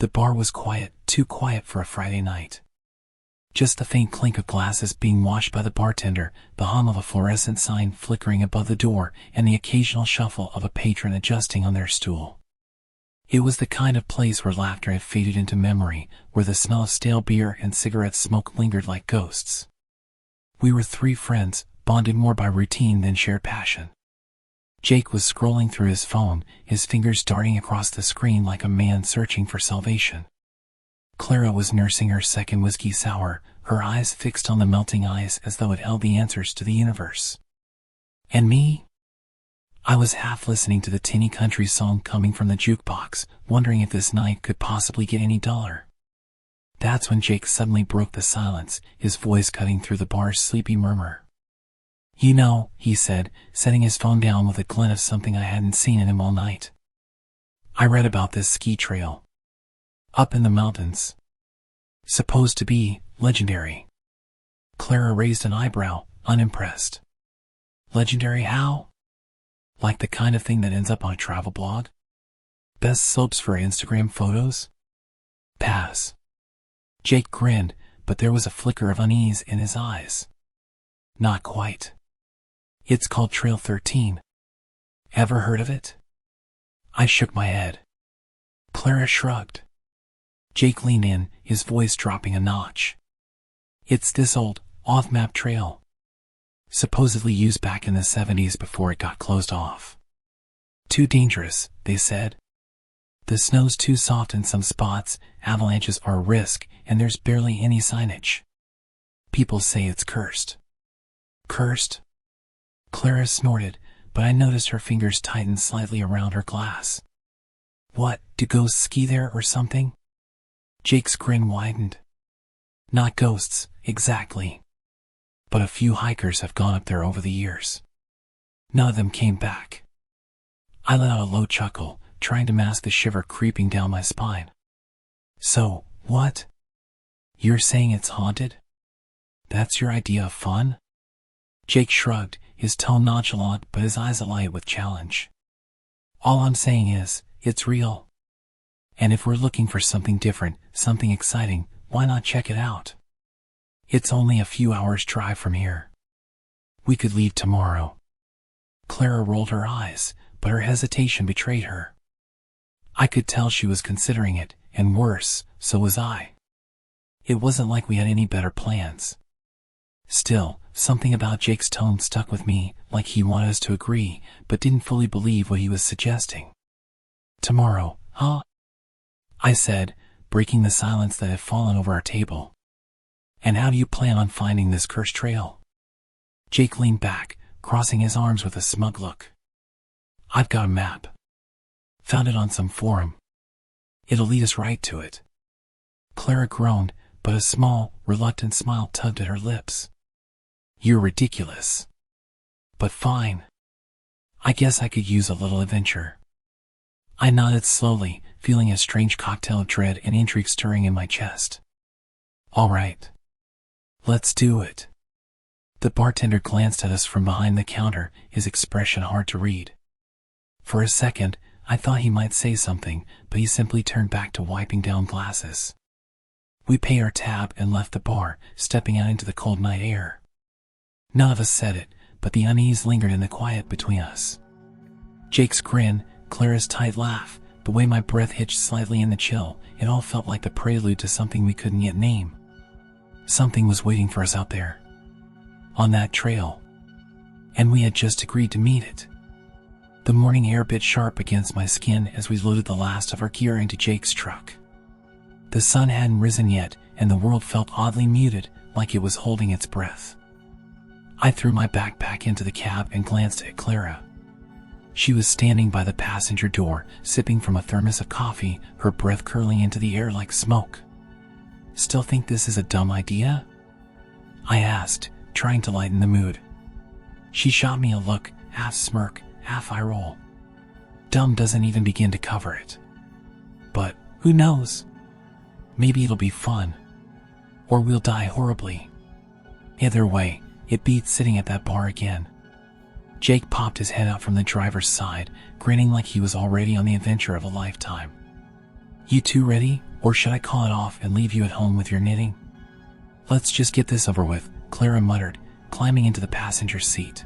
The bar was quiet, too quiet for a Friday night. Just the faint clink of glasses being washed by the bartender, the hum of a fluorescent sign flickering above the door, and the occasional shuffle of a patron adjusting on their stool. It was the kind of place where laughter had faded into memory, where the smell of stale beer and cigarette smoke lingered like ghosts. We were three friends, bonded more by routine than shared passion. Jake was scrolling through his phone, his fingers darting across the screen like a man searching for salvation. Clara was nursing her second whiskey sour, her eyes fixed on the melting ice as though it held the answers to the universe. And me? I was half listening to the tinny country song coming from the jukebox, wondering if this night could possibly get any duller. That's when Jake suddenly broke the silence, his voice cutting through the bar's sleepy murmur. "You know," he said, setting his phone down with a glint of something I hadn't seen in him all night. "I read about this ski trail. Up in the mountains. Supposed to be legendary." Clara raised an eyebrow, unimpressed. "Legendary how? Like the kind of thing that ends up on a travel blog? Best slopes for Instagram photos?" "Pass." Jake grinned, but there was a flicker of unease in his eyes. "Not quite. It's called Trail 13. Ever heard of it?" I shook my head. Clara shrugged. Jake leaned in, his voice dropping a notch. "It's this old, off-map trail. Supposedly used back in the 70s before it got closed off. Too dangerous, they said. The snow's too soft in some spots, avalanches are a risk, and there's barely any signage. People say it's cursed." "Cursed?" Clara snorted, but I noticed her fingers tighten slightly around her glass. "What, do ghosts ski there or something?" Jake's grin widened. "Not ghosts, exactly. But a few hikers have gone up there over the years. None of them came back." I let out a low chuckle, trying to mask the shiver creeping down my spine. "So, what? You're saying it's haunted? That's your idea of fun?" Jake shrugged, his tone nonchalant but his eyes alight with challenge. "All I'm saying is, it's real. And if we're looking for something different, something exciting, why not check it out? It's only a few hours' drive from here. We could leave tomorrow." Clara rolled her eyes, but her hesitation betrayed her. I could tell she was considering it, and worse, so was I. It wasn't like we had any better plans. Still, something about Jake's tone stuck with me, like he wanted us to agree, but didn't fully believe what he was suggesting. "Tomorrow, huh?" I said, breaking the silence that had fallen over our table. "And how do you plan on finding this cursed trail?" Jake leaned back, crossing his arms with a smug look. "I've got a map. Found it on some forum. It'll lead us right to it." Clara groaned, but a small, reluctant smile tugged at her lips. "You're ridiculous. But fine. I guess I could use a little adventure." I nodded slowly, feeling a strange cocktail of dread and intrigue stirring in my chest. "All right. Let's do it." The bartender glanced at us from behind the counter, his expression hard to read. For a second, I thought he might say something, but he simply turned back to wiping down glasses. We paid our tab and left the bar, stepping out into the cold night air. None of us said it, but the unease lingered in the quiet between us. Jake's grin, Clara's tight laugh, the way my breath hitched slightly in the chill, it all felt like the prelude to something we couldn't yet name. Something was waiting for us out there. On that trail. And we had just agreed to meet it. The morning air bit sharp against my skin as we loaded the last of our gear into Jake's truck. The sun hadn't risen yet, and the world felt oddly muted, like it was holding its breath. I threw my backpack into the cab and glanced at Clara. She was standing by the passenger door, sipping from a thermos of coffee, her breath curling into the air like smoke. "Still think this is a dumb idea?" I asked, trying to lighten the mood. She shot me a look, half smirk, half eye roll. Dumb doesn't even begin to cover it. But, who knows? Maybe it'll be fun. Or we'll die horribly. Either way, it beats sitting at that bar again. Jake popped his head out from the driver's side, grinning like he was already on the adventure of a lifetime. "You two ready, Or should I call it off and leave you at home with your knitting? Let's just get this over with, Clara muttered, climbing into the passenger seat.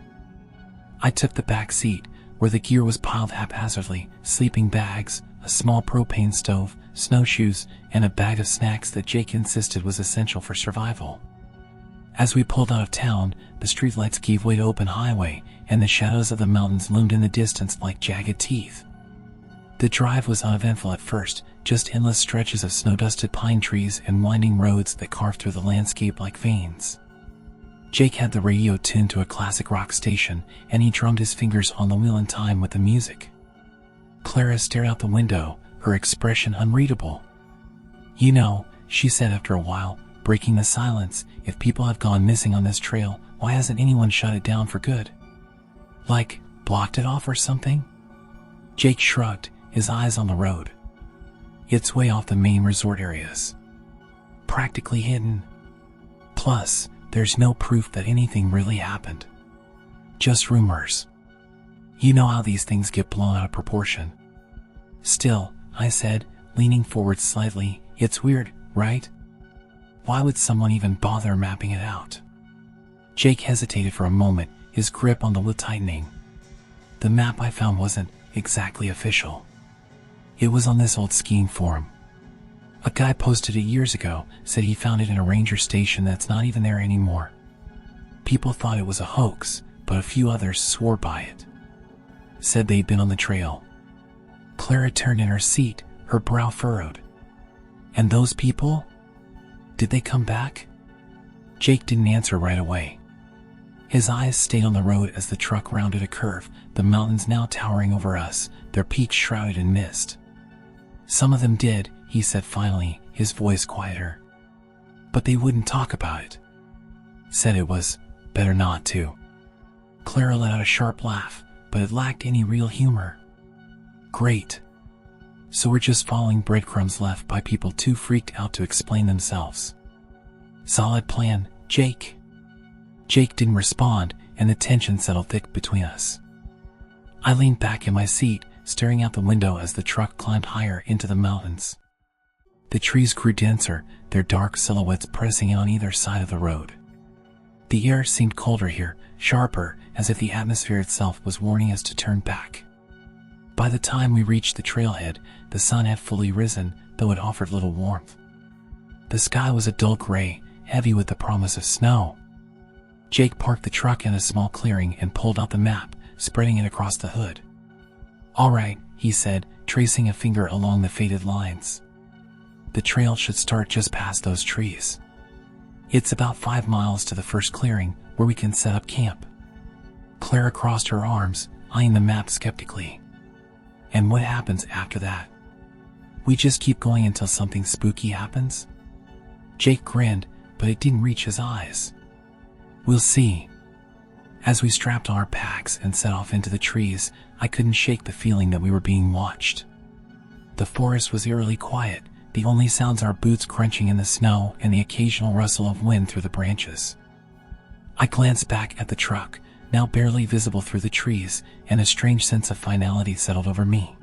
I took the back seat, where the gear was piled haphazardly: sleeping bags, a small propane stove, snowshoes, and a bag of snacks that Jake insisted was essential for survival. As we pulled out of town, the streetlights gave way to open highway, and the shadows of the mountains loomed in the distance like jagged teeth. The drive was uneventful at first, just endless stretches of snow-dusted pine trees and winding roads that carved through the landscape like veins. Jake had the radio tuned to a classic rock station, and he drummed his fingers on the wheel in time with the music. Clara stared out the window, her expression unreadable. "You know," she said after a while, breaking the silence, "if people have gone missing on this trail, why hasn't anyone shut it down for good? Like, blocked it off or something?" Jake shrugged, his eyes on the road. "It's way off the main resort areas. Practically hidden. Plus, there's no proof that anything really happened. Just rumors. You know how these things get blown out of proportion." "Still," I said, leaning forward slightly, "it's weird, right? Why would someone even bother mapping it out?" Jake hesitated for a moment, his grip on the wheel tightening. "The map I found wasn't exactly official. It was on this old skiing forum. A guy posted it years ago, said he found it in a ranger station that's not even there anymore. People thought it was a hoax, but a few others swore by it. Said they'd been on the trail." Clara turned in her seat, her brow furrowed. "And those people? Did they come back?" Jake didn't answer right away. His eyes stayed on the road as the truck rounded a curve, the mountains now towering over us, their peaks shrouded in mist. "Some of them did," he said finally, his voice quieter. "But they wouldn't talk about it. Said it was better not to." Clara let out a sharp laugh, but it lacked any real humor. "Great. So we're just following breadcrumbs left by people too freaked out to explain themselves. Solid plan, Jake." Jake didn't respond, and the tension settled thick between us. I leaned back in my seat, staring out the window as the truck climbed higher into the mountains. The trees grew denser, their dark silhouettes pressing in on either side of the road. The air seemed colder here, sharper, as if the atmosphere itself was warning us to turn back. By the time we reached the trailhead, the sun had fully risen, though it offered little warmth. The sky was a dull gray, heavy with the promise of snow. Jake parked the truck in a small clearing and pulled out the map, spreading it across the hood. "All right," he said, tracing a finger along the faded lines. "The trail should start just past those trees. It's about 5 miles to the first clearing, where we can set up camp." Clara crossed her arms, eyeing the map skeptically. "And what happens after that? We just keep going until something spooky happens?" Jake grinned, but it didn't reach his eyes. "We'll see." As we strapped on our packs and set off into the trees, I couldn't shake the feeling that we were being watched. The forest was eerily quiet, the only sounds our boots crunching in the snow and the occasional rustle of wind through the branches. I glanced back at the truck, now barely visible through the trees, and a strange sense of finality settled over me.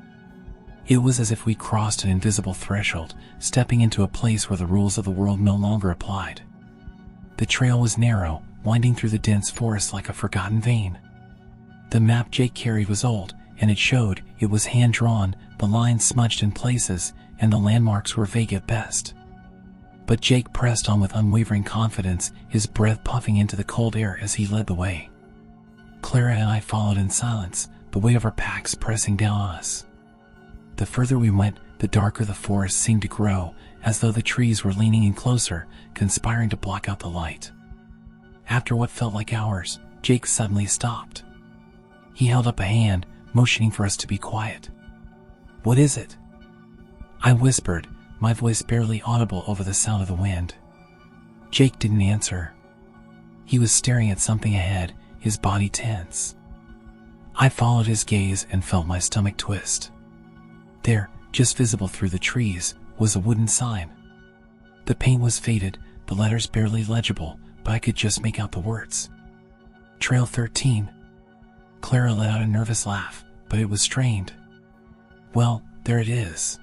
It was as if we crossed an invisible threshold, stepping into a place where the rules of the world no longer applied. The trail was narrow, winding through the dense forest like a forgotten vein. The map Jake carried was old, and it showed it was hand-drawn, the lines smudged in places, and the landmarks were vague at best. But Jake pressed on with unwavering confidence, his breath puffing into the cold air as he led the way. Clara and I followed in silence, the weight of our packs pressing down on us. The further we went, the darker the forest seemed to grow, as though the trees were leaning in closer, conspiring to block out the light. After what felt like hours, Jake suddenly stopped. He held up a hand, motioning for us to be quiet. "What is it?" I whispered, my voice barely audible over the sound of the wind. Jake didn't answer. He was staring at something ahead, his body tense. I followed his gaze and felt my stomach twist. There, just visible through the trees, was a wooden sign. The paint was faded, the letters barely legible, but I could just make out the words. Trail 13. Clara let out a nervous laugh, but it was strained. "Well, there it is.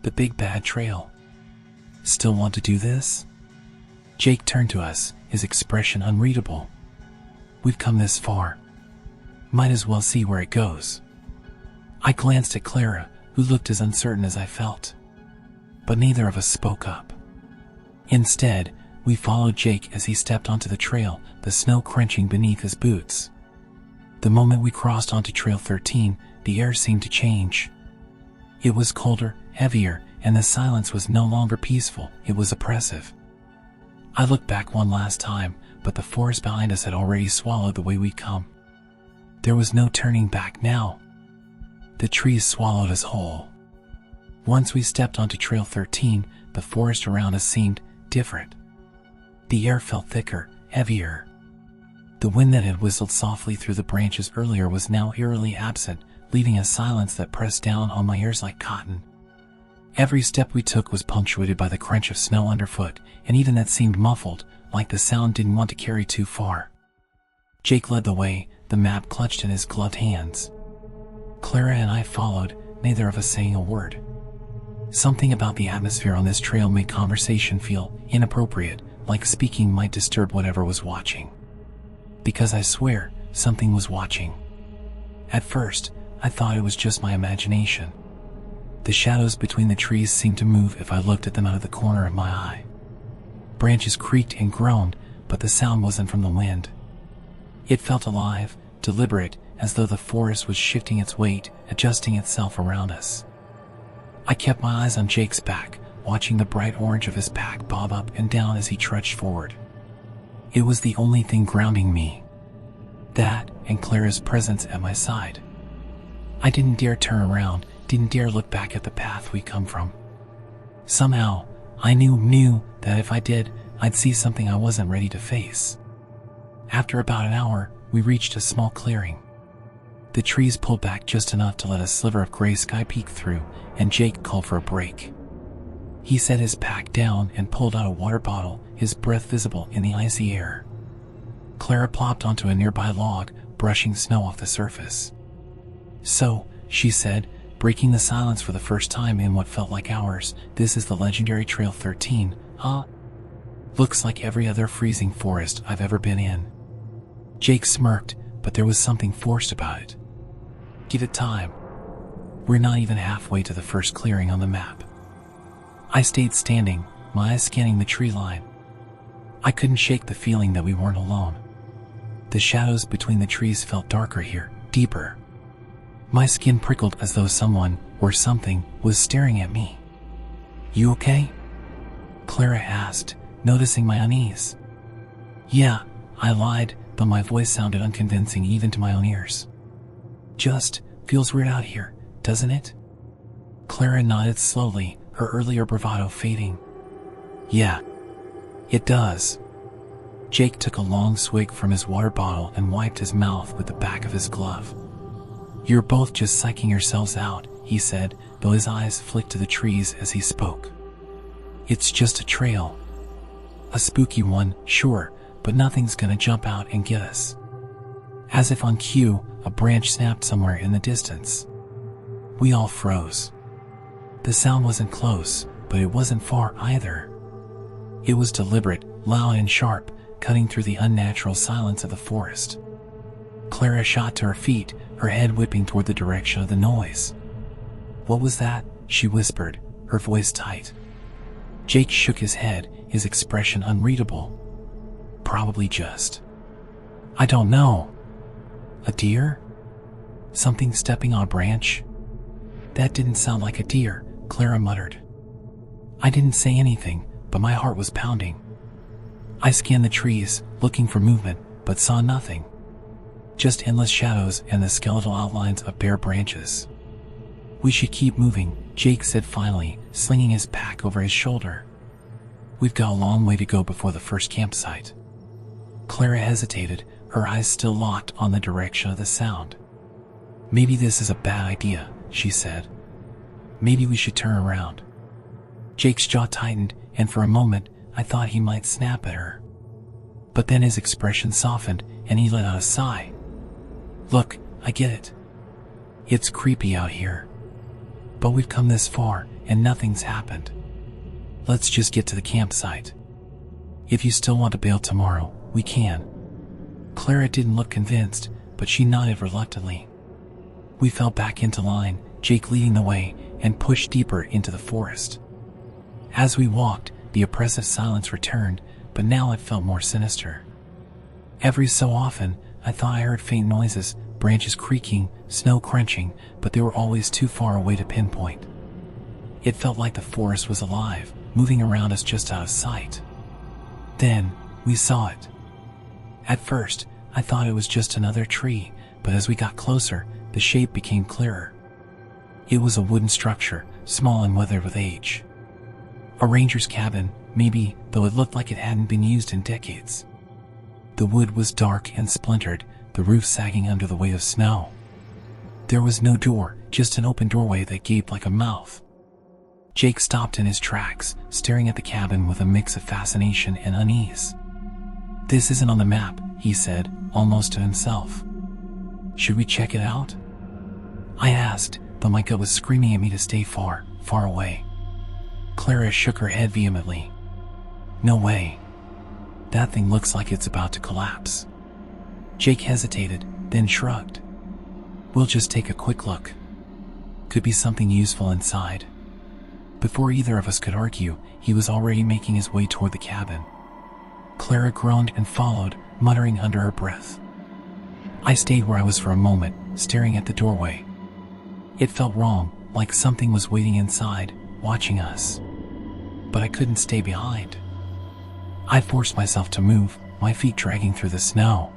The big bad trail." Still want to do this? Jake turned to us, his expression unreadable. We've come this far. Might as well see where it goes. I glanced at Clara, who looked as uncertain as I felt. But neither of us spoke up. Instead, we followed Jake as he stepped onto the trail, the snow crunching beneath his boots. The moment we crossed onto Trail 13, the air seemed to change. It was colder, heavier, and the silence was no longer peaceful, it was oppressive. I looked back one last time, but the forest behind us had already swallowed the way we'd come. There was no turning back now. The trees swallowed us whole. Once we stepped onto Trail 13, the forest around us seemed different. The air felt thicker, heavier. The wind that had whistled softly through the branches earlier was now eerily absent, leaving a silence that pressed down on my ears like cotton. Every step we took was punctuated by the crunch of snow underfoot, and even that seemed muffled, like the sound didn't want to carry too far. Jake led the way, the map clutched in his gloved hands. Clara and I followed, neither of us saying a word. Something about the atmosphere on this trail made conversation feel inappropriate, like speaking might disturb whatever was watching. Because I swear, something was watching. At first, I thought it was just my imagination. The shadows between the trees seemed to move if I looked at them out of the corner of my eye. Branches creaked and groaned, but the sound wasn't from the wind. It felt alive, deliberate, as though the forest was shifting its weight, adjusting itself around us. I kept my eyes on Jake's back, watching the bright orange of his pack bob up and down as he trudged forward. It was the only thing grounding me. That, and Clara's presence at my side. I didn't dare turn around, didn't dare look back at the path we come from. Somehow, I knew that if I did, I'd see something I wasn't ready to face. After about an hour, we reached a small clearing. The trees pulled back just enough to let a sliver of gray sky peek through, and Jake called for a break. He set his pack down and pulled out a water bottle, his breath visible in the icy air. Clara plopped onto a nearby log, brushing snow off the surface. "So," she said, breaking the silence for the first time in what felt like hours, "this is the legendary Trail 13, huh? Looks like every other freezing forest I've ever been in." Jake smirked, but there was something forced about it. "Give it time. We're not even halfway to the first clearing on the map." I stayed standing, my eyes scanning the tree line. I couldn't shake the feeling that we weren't alone. The shadows between the trees felt darker here, deeper. My skin prickled as though someone, or something, was staring at me. "You okay?" Clara asked, noticing my unease. "Yeah," I lied, but my voice sounded unconvincing even to my own ears. "Just feels weird out here, doesn't it?" Clara nodded slowly, her earlier bravado fading. "Yeah, it does." Jake took a long swig from his water bottle and wiped his mouth with the back of his glove. "You're both just psyching yourselves out," he said, though his eyes flicked to the trees as he spoke. "It's just a trail. A spooky one, sure, but nothing's gonna jump out and get us." As if on cue, a branch snapped somewhere in the distance. We all froze. The sound wasn't close, but it wasn't far either. It was deliberate, loud and sharp, cutting through the unnatural silence of the forest. Clara shot to her feet, her head whipping toward the direction of the noise. "What was that?" she whispered, her voice tight. Jake shook his head, his expression unreadable. "Probably just... I don't know. A deer? Something stepping on a branch?" "That didn't sound like a deer," Clara muttered. I didn't say anything, but my heart was pounding. I scanned the trees, looking for movement, but saw nothing. Just endless shadows and the skeletal outlines of bare branches. "We should keep moving," Jake said finally, slinging his pack over his shoulder. "We've got a long way to go before the first campsite." Clara hesitated, her eyes still locked on the direction of the sound. "Maybe this is a bad idea," she said. "Maybe we should turn around." Jake's jaw tightened, and for a moment, I thought he might snap at her. But then his expression softened, and he let out a sigh. "Look, I get it. It's creepy out here. But we've come this far, and nothing's happened. Let's just get to the campsite. If you still want to bail tomorrow, we can." Clara didn't look convinced, but she nodded reluctantly. We fell back into line, Jake leading the way, and pushed deeper into the forest. As we walked, the oppressive silence returned, but now it felt more sinister. Every so often, I thought I heard faint noises, branches creaking, snow crunching, but they were always too far away to pinpoint. It felt like the forest was alive, moving around us just out of sight. Then, we saw it. At first, I thought it was just another tree, but as we got closer, the shape became clearer. It was a wooden structure, small and weathered with age. A ranger's cabin, maybe, though it looked like it hadn't been used in decades. The wood was dark and splintered, the roof sagging under the weight of snow. There was no door, just an open doorway that gaped like a mouth. Jake stopped in his tracks, staring at the cabin with a mix of fascination and unease. "This isn't on the map," he said, almost to himself. "Should we check it out?" I asked, though my gut was screaming at me to stay far, far away. Clara shook her head vehemently. "No way. That thing looks like it's about to collapse." Jake hesitated, then shrugged. "We'll just take a quick look. Could be something useful inside." Before either of us could argue, he was already making his way toward the cabin. Clara groaned and followed, muttering under her breath. I stayed where I was for a moment, staring at the doorway. It felt wrong, like something was waiting inside, watching us. But I couldn't stay behind. I forced myself to move, my feet dragging through the snow.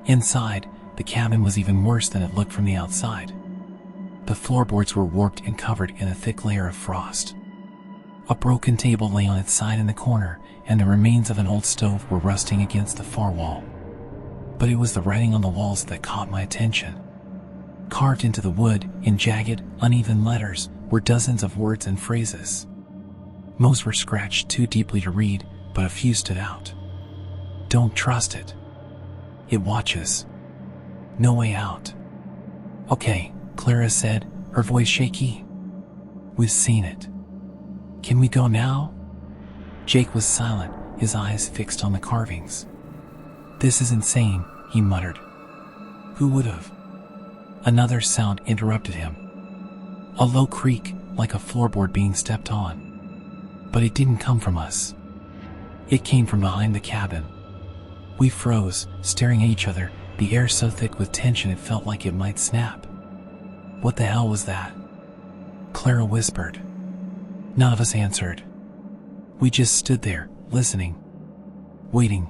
Inside, the cabin was even worse than it looked from the outside. The floorboards were warped and covered in a thick layer of frost. A broken table lay on its side in the corner, and the remains of an old stove were rusting against the far wall. But it was the writing on the walls that caught my attention. Carved into the wood, in jagged, uneven letters, were dozens of words and phrases. Most were scratched too deeply to read, but a few stood out. "Don't trust it. It watches. No way out." "Okay," Clara said, her voice shaky. "We've seen it. Can we go now?" Jake was silent, his eyes fixed on the carvings. "This is insane," he muttered. "Who would have?" Another sound interrupted him. A low creak, like a floorboard being stepped on. But it didn't come from us. It came from behind the cabin. We froze, staring at each other, the air so thick with tension it felt like it might snap. "What the hell was that?" Clara whispered. None of us answered. We just stood there, listening, waiting.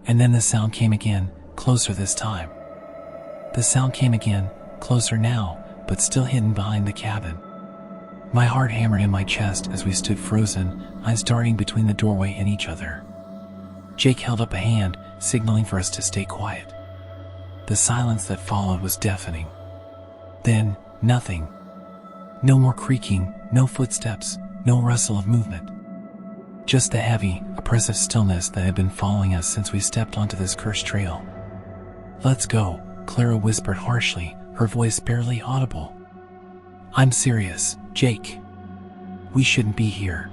And then the sound came again, closer this time. The sound came again, closer now, but still hidden behind the cabin. My heart hammered in my chest as we stood frozen, eyes darting between the doorway and each other. Jake held up a hand, signaling for us to stay quiet. The silence that followed was deafening. Then, nothing. No more creaking, no footsteps, no rustle of movement. Just the heavy, oppressive stillness that had been following us since we stepped onto this cursed trail. "Let's go," Clara whispered harshly, her voice barely audible. "I'm serious, Jake. We shouldn't be here."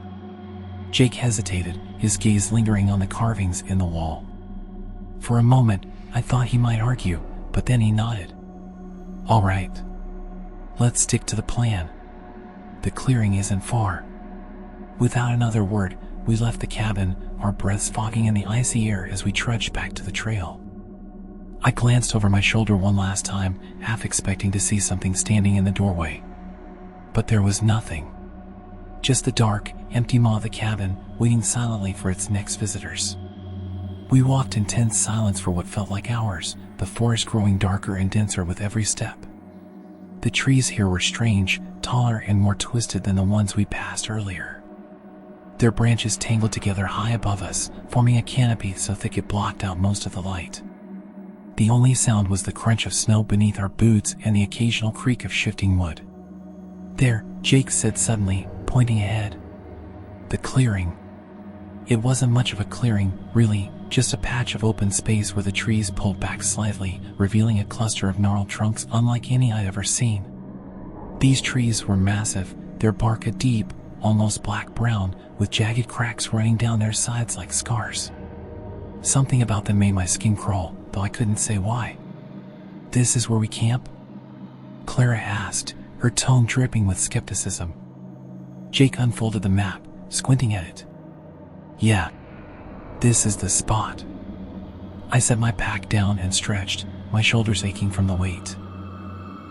Jake hesitated, his gaze lingering on the carvings in the wall. For a moment, I thought he might argue, but then he nodded. "All right. Let's stick to the plan. The clearing isn't far." Without another word, we left the cabin, our breaths fogging in the icy air as we trudged back to the trail. I glanced over my shoulder one last time, half expecting to see something standing in the doorway. But there was nothing. Just the dark, empty maw of the cabin, waiting silently for its next visitors. We walked in tense silence for what felt like hours, the forest growing darker and denser with every step. The trees here were strange, taller and more twisted than the ones we passed earlier. Their branches tangled together high above us, forming a canopy so thick it blocked out most of the light. The only sound was the crunch of snow beneath our boots and the occasional creak of shifting wood. "There," Jake said suddenly, pointing ahead. The clearing. It wasn't much of a clearing, really, just a patch of open space where the trees pulled back slightly, revealing a cluster of gnarled trunks unlike any I'd ever seen. These trees were massive, their bark a deep, almost black-brown, with jagged cracks running down their sides like scars. Something about them made my skin crawl, though I couldn't say why. "This is where we camp?" Clara asked, her tone dripping with skepticism. Jake unfolded the map, squinting at it. "Yeah, this is the spot." I set my pack down and stretched, my shoulders aching from the weight.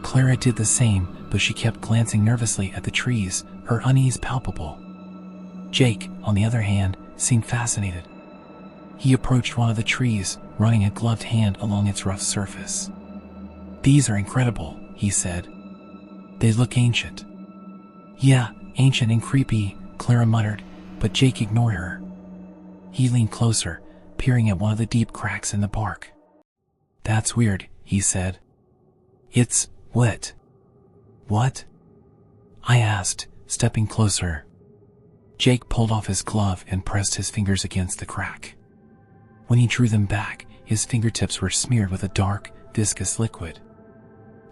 Clara did the same, but she kept glancing nervously at the trees, her unease palpable. Jake, on the other hand, seemed fascinated. He approached one of the trees, running a gloved hand along its rough surface. "These are incredible," he said. "They look ancient." "Yeah, ancient and creepy," Clara muttered, but Jake ignored her. He leaned closer, peering at one of the deep cracks in the bark. "That's weird," he said. "It's wet." "What?" I asked, stepping closer. Jake pulled off his glove and pressed his fingers against the crack. When he drew them back, his fingertips were smeared with a dark, viscous liquid.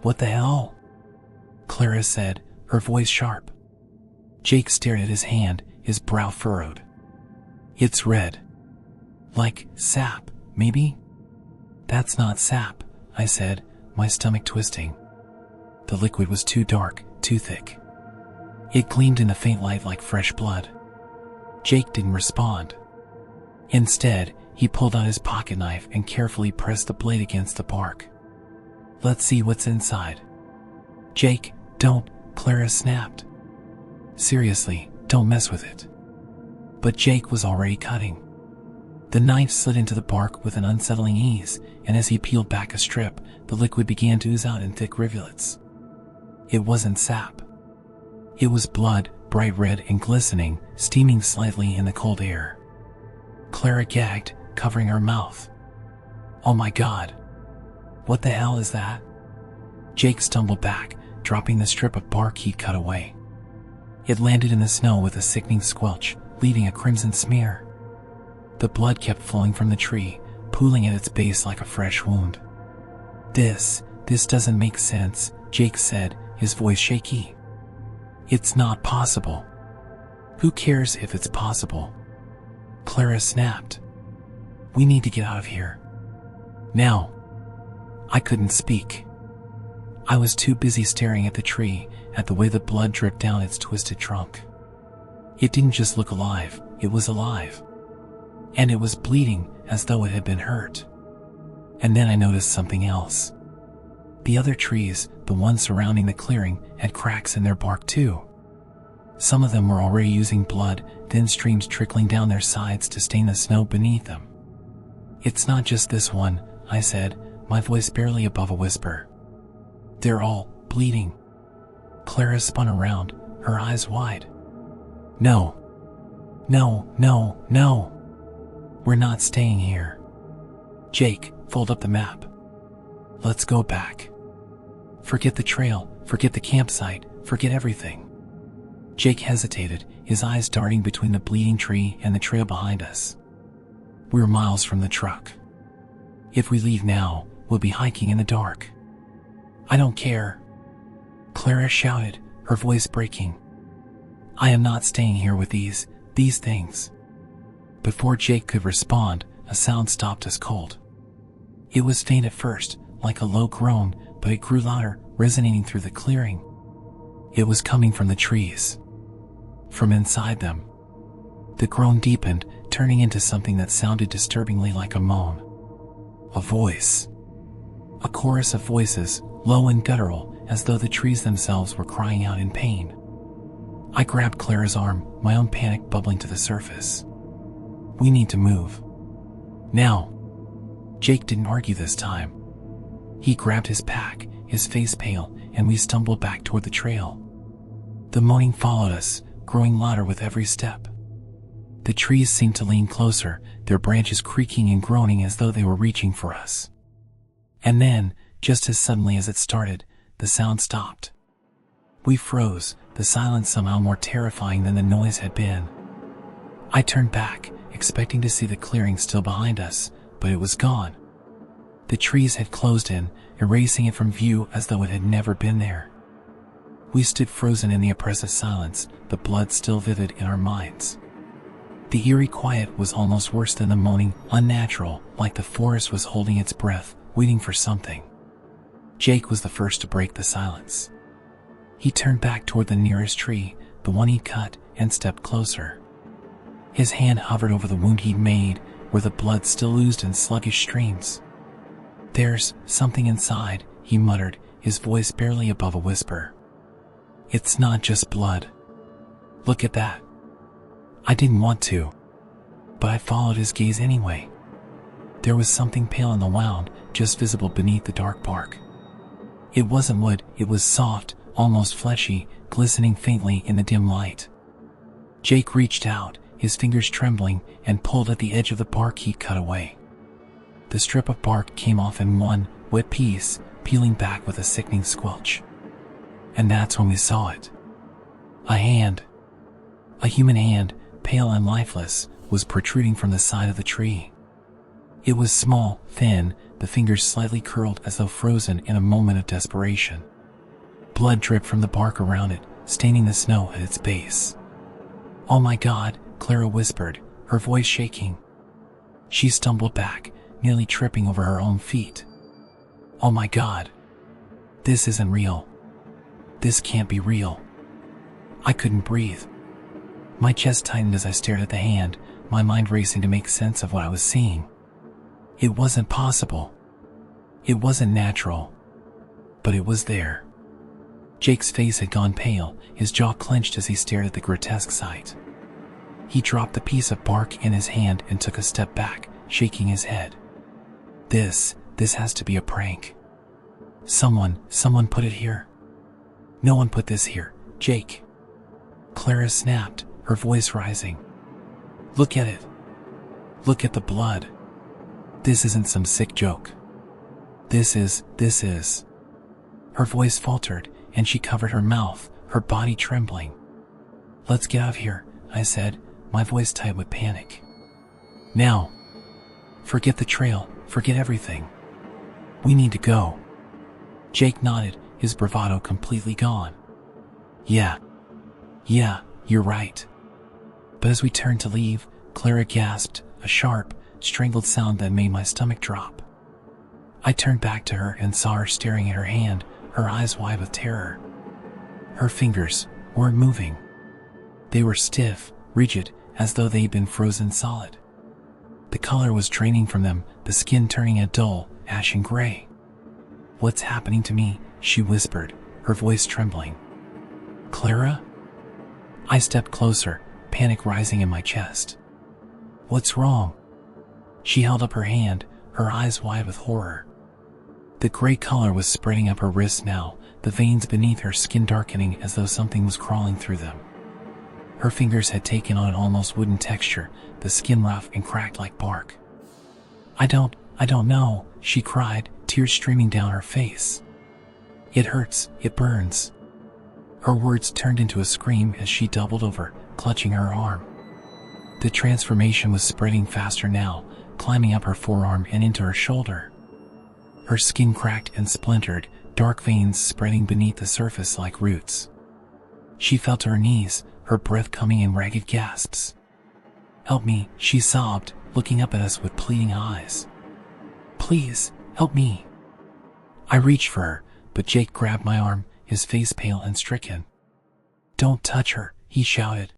"What the hell?" Clara said, her voice sharp. Jake stared at his hand, his brow furrowed. "It's red. Like sap, maybe?" "That's not sap," I said, my stomach twisting. The liquid was too dark, too thick. It gleamed in the faint light like fresh blood. Jake didn't respond. Instead, he pulled out his pocket knife and carefully pressed the blade against the bark. "Let's see what's inside." "Jake, don't," Clara snapped. "Seriously, don't mess with it." But Jake was already cutting. The knife slid into the bark with an unsettling ease, and as he peeled back a strip, the liquid began to ooze out in thick rivulets. It wasn't sap. It was blood, bright red and glistening, steaming slightly in the cold air. Clara gagged, covering her mouth. "Oh my God. What the hell is that?" Jake stumbled back, dropping the strip of bark he'd cut away. It landed in the snow with a sickening squelch, leaving a crimson smear. The blood kept flowing from the tree, pooling at its base like a fresh wound. This doesn't make sense," Jake said, his voice shaky. "It's not possible." "Who cares if it's possible?" Clara snapped. "We need to get out of here. Now." I couldn't speak. I was too busy staring at the tree, at the way the blood dripped down its twisted trunk. It didn't just look alive, it was alive. And it was bleeding as though it had been hurt. And then I noticed something else. The other trees, the ones surrounding the clearing, had cracks in their bark too. Some of them were already using blood, thin streams trickling down their sides to stain the snow beneath them. "It's not just this one," I said, my voice barely above a whisper. "They're all bleeding." Clara spun around, her eyes wide. No. We're not staying here." "Jake, fold up the map. Let's go back. Forget the trail, forget the campsite, forget everything." Jake hesitated, his eyes darting between the bleeding tree and the trail behind us. We were miles from the truck. "If we leave now, we'll be hiking in the dark." "I don't care," Clara shouted, her voice breaking. "I am not staying here with these things." Before Jake could respond, a sound stopped us cold. It was faint at first, like a low groan, but it grew louder, resonating through the clearing. It was coming from the trees. From inside them. The groan deepened, turning into something that sounded disturbingly like a moan. A voice. A chorus of voices, low and guttural, as though the trees themselves were crying out in pain. I grabbed Clara's arm, my own panic bubbling to the surface. "We need to move. Now." Jake didn't argue this time. He grabbed his pack, his face pale, and we stumbled back toward the trail. The moaning followed us, growing louder with every step. The trees seemed to lean closer, their branches creaking and groaning as though they were reaching for us. And then, just as suddenly as it started, the sound stopped. We froze, the silence somehow more terrifying than the noise had been. I turned back, expecting to see the clearing still behind us, but it was gone. The trees had closed in, erasing it from view as though it had never been there. We stood frozen in the oppressive silence, the blood still vivid in our minds. The eerie quiet was almost worse than the moaning, unnatural, like the forest was holding its breath, waiting for something. Jake was the first to break the silence. He turned back toward the nearest tree, the one he'd cut, and stepped closer. His hand hovered over the wound he'd made, where the blood still oozed in sluggish streams. "There's something inside," he muttered, his voice barely above a whisper. "It's not just blood. Look at that." I didn't want to, but I followed his gaze anyway. There was something pale in the wound, just visible beneath the dark bark. It wasn't wood, it was soft, almost fleshy, glistening faintly in the dim light. Jake reached out, his fingers trembling, and pulled at the edge of the bark he'd cut away. The strip of bark came off in one wet piece, peeling back with a sickening squelch. And that's when we saw it. A hand. A human hand, pale and lifeless, was protruding from the side of the tree. It was small, thin, the fingers slightly curled as though frozen in a moment of desperation. Blood dripped from the bark around it, staining the snow at its base. "Oh my God," Clara whispered, her voice shaking. She stumbled back, nearly tripping over her own feet. "Oh my God. This isn't real. This can't be real." I couldn't breathe. My chest tightened as I stared at the hand, my mind racing to make sense of what I was seeing. It wasn't possible. It wasn't natural. But it was there. Jake's face had gone pale, his jaw clenched as he stared at the grotesque sight. He dropped the piece of bark in his hand and took a step back, shaking his head. This has to be a prank. Someone put it here. No one put this here, Jake. Clara snapped, her voice rising. "Look at it. Look at the blood. This isn't some sick joke. This is. Her voice faltered, and she covered her mouth, her body trembling. "Let's get out of here," I said, my voice tight with panic. "Now. Forget the trail, forget everything. We need to go." Jake nodded, his bravado completely gone. Yeah, you're right." But as we turned to leave, Clara gasped, a sharp, strangled sound that made my stomach drop. I turned back to her and saw her staring at her hand, her eyes wide with terror. Her fingers weren't moving. They were stiff, rigid, as though they'd been frozen solid. The color was draining from them, the skin turning a dull, ashen gray. "What's happening to me?" she whispered, her voice trembling. "Clara?" I stepped closer, panic rising in my chest. "What's wrong?" She held up her hand, her eyes wide with horror. The gray color was spreading up her wrists now, the veins beneath her skin darkening as though something was crawling through them. Her fingers had taken on an almost wooden texture, the skin rough and cracked like bark. I don't know," she cried, tears streaming down her face. "It hurts, it burns." Her words turned into a scream as she doubled over, clutching her arm. The transformation was spreading faster now, climbing up her forearm and into her shoulder. Her skin cracked and splintered, dark veins spreading beneath the surface like roots. She fell to her knees, her breath coming in ragged gasps. "Help me," she sobbed, looking up at us with pleading eyes. "Please, help me." I reached for her, but Jake grabbed my arm, his face pale and stricken. "Don't touch her," he shouted.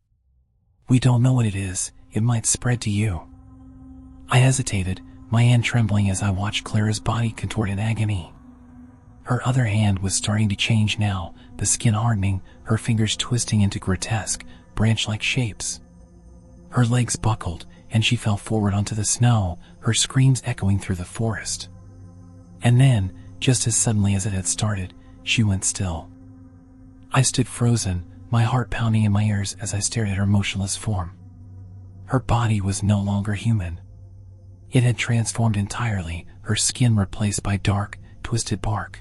"We don't know what it is, it might spread to you." I hesitated, my hand trembling as I watched Clara's body contort in agony. Her other hand was starting to change now, the skin hardening, her fingers twisting into grotesque, branch-like shapes. Her legs buckled, and she fell forward onto the snow, her screams echoing through the forest. And then, just as suddenly as it had started, she went still. I stood frozen, my heart pounding in my ears as I stared at her motionless form. Her body was no longer human. It had transformed entirely, her skin replaced by dark, twisted bark.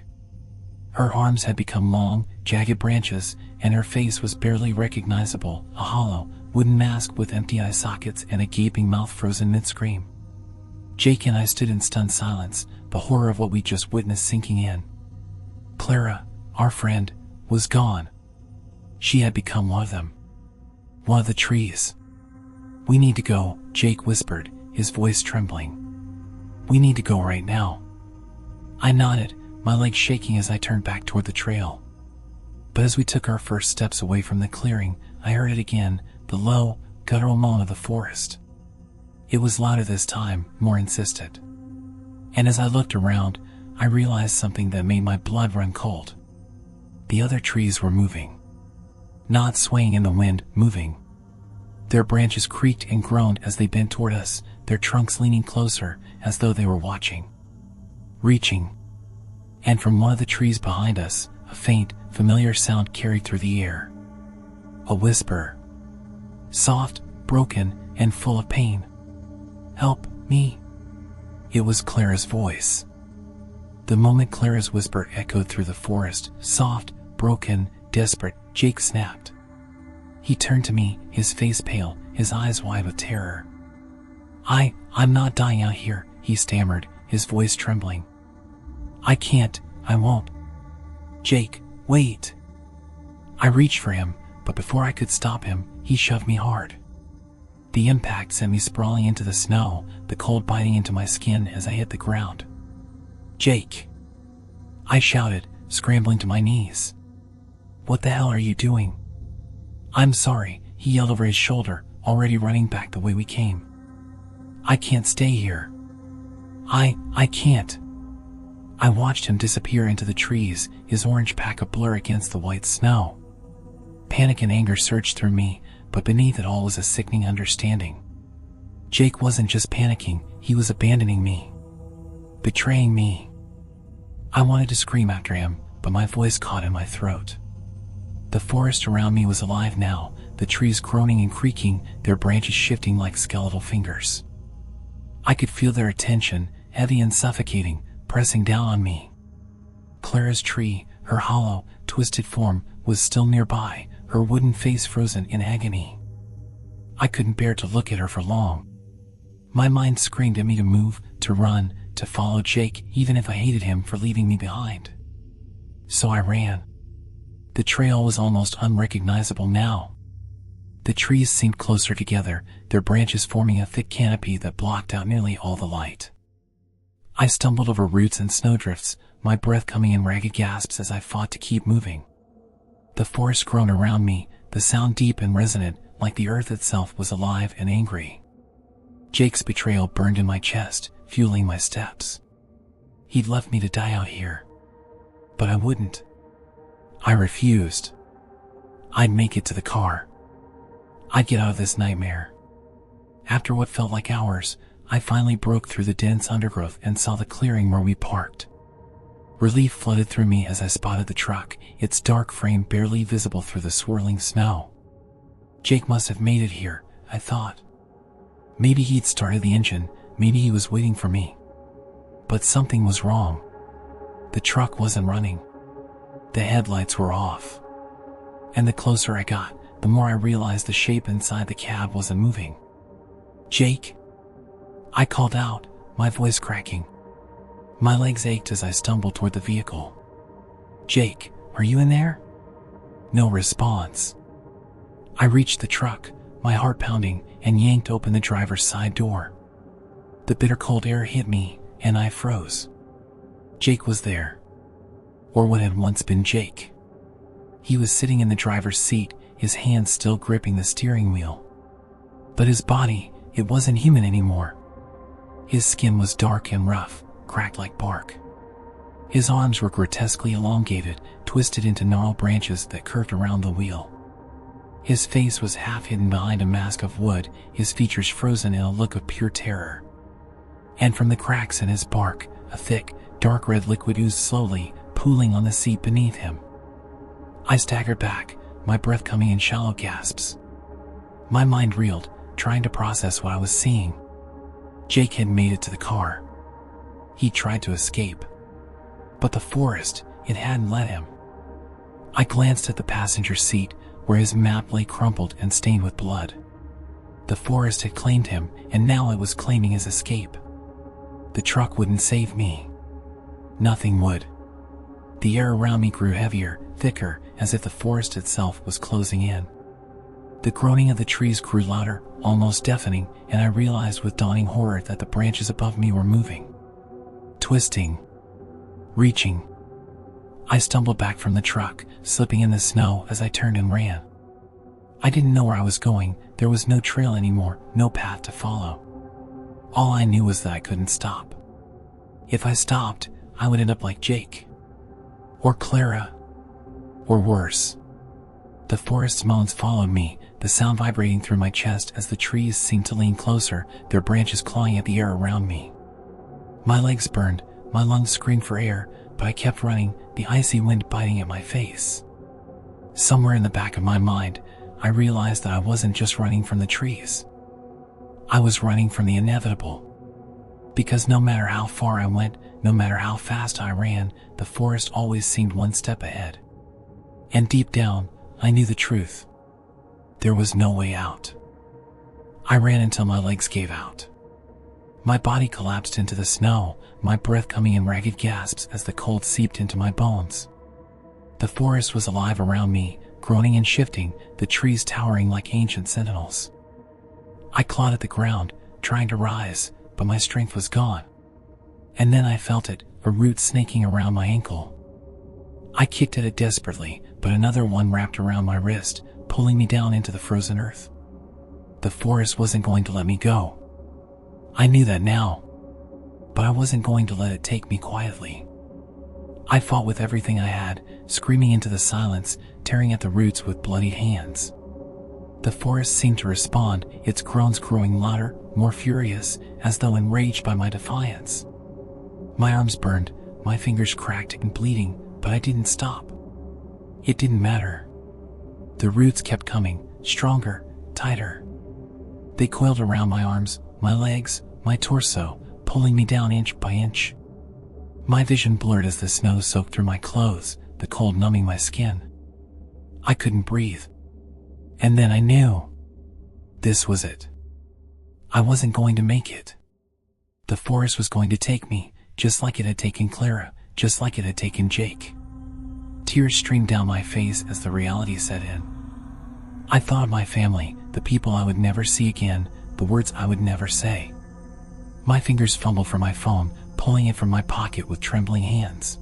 Her arms had become long, jagged branches, and her face was barely recognizable, a hollow, wooden mask with empty eye sockets and a gaping mouth frozen mid-scream. Jake and I stood in stunned silence, the horror of what we just witnessed sinking in. Clara, our friend, was gone. She had become one of them. One of the trees. "We need to go," Jake whispered, his voice trembling. "We need to go right now." I nodded, my legs shaking as I turned back toward the trail. But as we took our first steps away from the clearing, I heard it again, the low, guttural moan of the forest. It was louder this time, more insistent. And as I looked around, I realized something that made my blood run cold. The other trees were moving. Not swaying in the wind, moving. Their branches creaked and groaned as they bent toward us, their trunks leaning closer, as though they were watching. Reaching. And from one of the trees behind us, a faint, familiar sound carried through the air. A whisper. Soft, broken, and full of pain. "Help me." It was Clara's voice. The moment Clara's whisper echoed through the forest, soft, broken, desperate, Jake snapped. He turned to me, his face pale, his eyes wide with terror. I'm not dying out here," he stammered, his voice trembling. "I can't, I won't." "Jake, wait." I reached for him, but before I could stop him, he shoved me hard. The impact sent me sprawling into the snow, the cold biting into my skin as I hit the ground. "Jake!" I shouted, scrambling to my knees. "What the hell are you doing?" "I'm sorry," he yelled over his shoulder, already running back the way we came. "I can't stay here. I can't." I watched him disappear into the trees, his orange pack a blur against the white snow. Panic and anger surged through me, but beneath it all was a sickening understanding. Jake wasn't just panicking, he was abandoning me. Betraying me. I wanted to scream after him, but my voice caught in my throat. The forest around me was alive now, the trees groaning and creaking, their branches shifting like skeletal fingers. I could feel their attention, heavy and suffocating, pressing down on me. Clara's tree, her hollow, twisted form, was still nearby, her wooden face frozen in agony. I couldn't bear to look at her for long. My mind screamed at me to move, to run, to follow Jake, even if I hated him for leaving me behind. So I ran. The trail was almost unrecognizable now. The trees seemed closer together, their branches forming a thick canopy that blocked out nearly all the light. I stumbled over roots and snowdrifts, my breath coming in ragged gasps as I fought to keep moving. The forest groaned around me, the sound deep and resonant, like the earth itself was alive and angry. Jake's betrayal burned in my chest, fueling my steps. He'd left me to die out here. But I wouldn't. I refused. I'd make it to the car. I'd get out of this nightmare. After what felt like hours, I finally broke through the dense undergrowth and saw the clearing where we parked. Relief flooded through me as I spotted the truck, its dark frame barely visible through the swirling snow. Jake must have made it here, I thought. Maybe he'd started the engine, maybe he was waiting for me. But something was wrong. The truck wasn't running. The headlights were off. And the closer I got, the more I realized the shape inside the cab wasn't moving. "Jake?" I called out, my voice cracking. My legs ached as I stumbled toward the vehicle. "Jake, are you in there?" No response. I reached the truck, my heart pounding, and yanked open the driver's side door. The bitter cold air hit me, and I froze. Jake was there. Or what had once been Jake. He was sitting in the driver's seat, his hands still gripping the steering wheel. But his body, it wasn't human anymore. His skin was dark and rough, cracked like bark. His arms were grotesquely elongated, twisted into gnarled branches that curved around the wheel. His face was half hidden behind a mask of wood, his features frozen in a look of pure terror. And from the cracks in his bark, a thick, dark red liquid oozed slowly, pooling on the seat beneath him. I staggered back, my breath coming in shallow gasps. My mind reeled, trying to process what I was seeing. Jake had made it to the car. He tried to escape. But the forest, it hadn't let him. I glanced at the passenger seat, where his map lay crumpled and stained with blood. The forest had claimed him, and now it was claiming his escape. The truck wouldn't save me. Nothing would. The air around me grew heavier, thicker, as if the forest itself was closing in. The groaning of the trees grew louder, almost deafening, and I realized with dawning horror that the branches above me were moving, twisting, reaching. I stumbled back from the truck, slipping in the snow as I turned and ran. I didn't know where I was going. There was no trail anymore, no path to follow. All I knew was that I couldn't stop. If I stopped, I would end up like Jake. Or Clara. Or worse. The forest's moans followed me, the sound vibrating through my chest as the trees seemed to lean closer, their branches clawing at the air around me. My legs burned, my lungs screamed for air, but I kept running, the icy wind biting at my face. Somewhere in the back of my mind, I realized that I wasn't just running from the trees. I was running from the inevitable. Because no matter how far I went, no matter how fast I ran, the forest always seemed one step ahead. And deep down, I knew the truth. There was no way out. I ran until my legs gave out. My body collapsed into the snow, my breath coming in ragged gasps as the cold seeped into my bones. The forest was alive around me, groaning and shifting, the trees towering like ancient sentinels. I clawed at the ground, trying to rise, but my strength was gone. And then I felt it, a root snaking around my ankle. I kicked at it desperately, but another one wrapped around my wrist, pulling me down into the frozen earth. The forest wasn't going to let me go. I knew that now, but I wasn't going to let it take me quietly. I fought with everything I had, screaming into the silence, tearing at the roots with bloody hands. The forest seemed to respond, its groans growing louder, more furious, as though enraged by my defiance. My arms burned, my fingers cracked and bleeding, but I didn't stop. It didn't matter. The roots kept coming, stronger, tighter. They coiled around my arms, my legs, my torso, pulling me down inch by inch. My vision blurred as the snow soaked through my clothes, the cold numbing my skin. I couldn't breathe. And then I knew. This was it. I wasn't going to make it. The forest was going to take me, just like it had taken Clara, just like it had taken Jake. Tears streamed down my face as the reality set in. I thought of my family, the people I would never see again, the words I would never say. My fingers fumbled for my phone, pulling it from my pocket with trembling hands.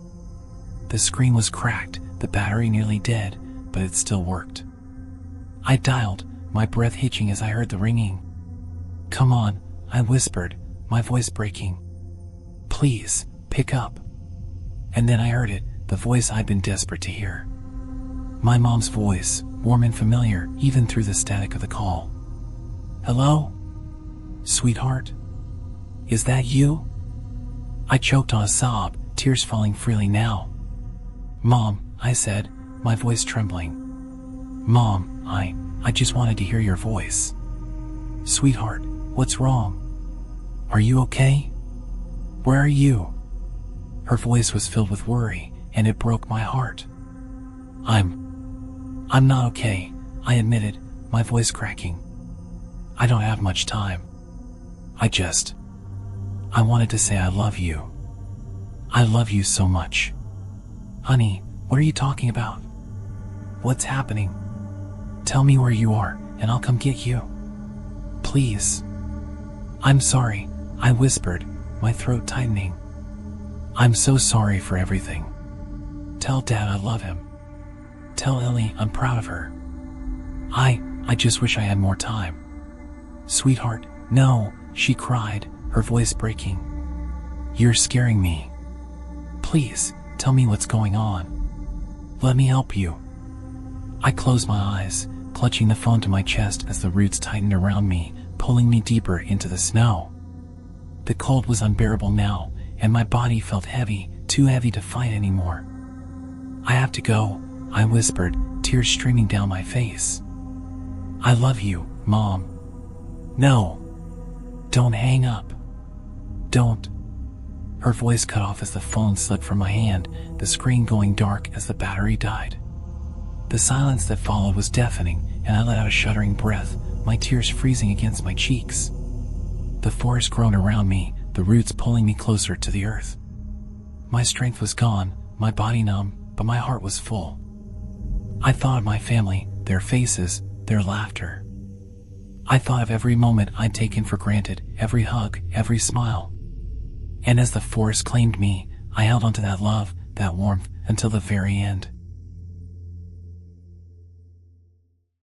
The screen was cracked, the battery nearly dead, but it still worked. I dialed, my breath hitching as I heard the ringing. "Come on," I whispered, my voice breaking. "Please, pick up." And then I heard it, the voice I'd been desperate to hear. My mom's voice, warm and familiar, even through the static of the call. "Hello? Sweetheart? Is that you?" I choked on a sob, tears falling freely now. "Mom," I said, my voice trembling. "Mom, I just wanted to hear your voice." "Sweetheart, what's wrong? Are you okay? Where are you?" Her voice was filled with worry, and it broke my heart. I'm not okay," I admitted, my voice cracking. "I don't have much time. I wanted to say I love you. I love you so much." "Honey, what are you talking about? What's happening? Tell me where you are, and I'll come get you. Please." "I'm sorry," I whispered, my throat tightening. "I'm so sorry for everything. Tell Dad I love him. Tell Ellie I'm proud of her. I just wish I had more time." "Sweetheart, no," she cried, her voice breaking. "You're scaring me. Please, tell me what's going on. Let me help you." I closed my eyes, clutching the phone to my chest as the roots tightened around me, pulling me deeper into the snow. The cold was unbearable now, and my body felt heavy, too heavy to fight anymore. "I have to go," I whispered, tears streaming down my face. "I love you, Mom." "No. Don't hang up. Don't." Her voice cut off as the phone slipped from my hand, the screen going dark as the battery died. The silence that followed was deafening, and I let out a shuddering breath, my tears freezing against my cheeks. The forest groaned around me, the roots pulling me closer to the earth. My strength was gone, my body numb, but my heart was full. I thought of my family, their faces, their laughter. I thought of every moment I'd taken for granted, every hug, every smile. And as the forest claimed me, I held onto that love, that warmth, until the very end.